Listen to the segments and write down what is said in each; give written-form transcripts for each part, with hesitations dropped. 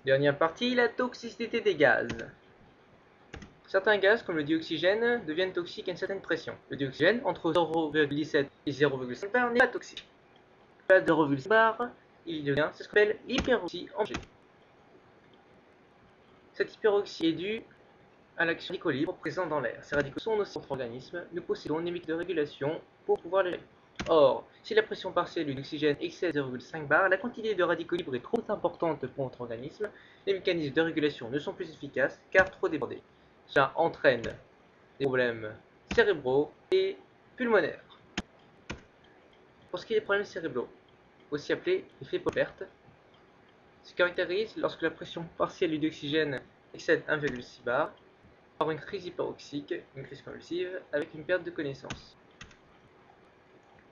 Dernière partie, la toxicité des gaz. Certains gaz, comme le dioxygène, deviennent toxiques à une certaine pression. Le dioxygène, entre 0,17 et 0,5 bar, n'est pas toxique. À 0,5 bar, il devient ce qu'on appelle l'hyperoxy en G. Cette hyperoxie est due à l'action des radicaux libres présents dans l'air. Ces radicaux sont nocifs pour l'organisme. Nous possédons une limite de régulation pour pouvoir les gérer. Or, si la pression partielle du dioxygène excède 0,5 bar, la quantité de radicaux libres est trop importante pour notre organisme. Les mécanismes de régulation ne sont plus efficaces car trop débordés. Cela entraîne des problèmes cérébraux et pulmonaires. Pour ce qui est des problèmes cérébraux, aussi appelés effets Popert, se caractérise lorsque la pression partielle du dioxygène excède 1,6 bar par une crise hyperoxique, une crise convulsive, avec une perte de connaissance.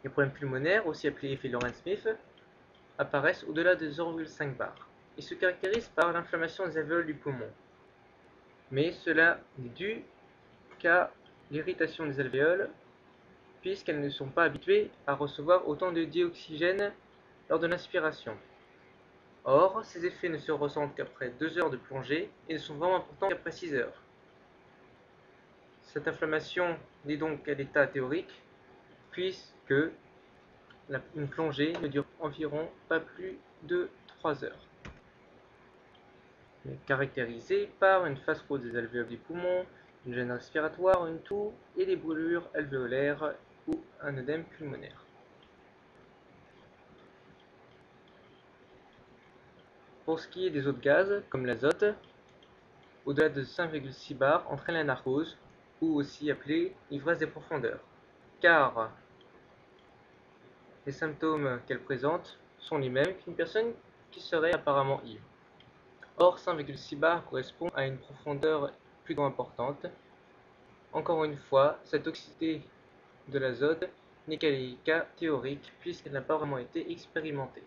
Les problèmes pulmonaires, aussi appelés effet Lorentz-Smith, apparaissent au-delà de 0,5 bar. Ils se caractérisent par l'inflammation des alvéoles du poumon. Mais cela n'est dû qu'à l'irritation des alvéoles, puisqu'elles ne sont pas habituées à recevoir autant de dioxygène lors de l'inspiration. Or, ces effets ne se ressentent qu'après 2 heures de plongée et ne sont vraiment importants qu'après 6 heures. Cette inflammation n'est donc qu'à l'état théorique, puisque une plongée ne dure environ pas plus de 3 heures. Elle est caractérisée par une phase rose des alvéoles du poumon, une gêne respiratoire, une toux et des brûlures alvéolaires ou un œdème pulmonaire. Pour ce qui est des autres gaz, comme l'azote, au-delà de 5,6 bar entraîne la narcose, ou aussi appelée ivresse des profondeurs, car les symptômes qu'elle présente sont les mêmes qu'une personne qui serait apparemment ivre. Or, 5,6 bar correspond à une profondeur plutôt importante. Encore une fois, cette toxicité de l'azote n'est qu'à des cas théoriques puisqu'elle n'a pas vraiment été expérimentée.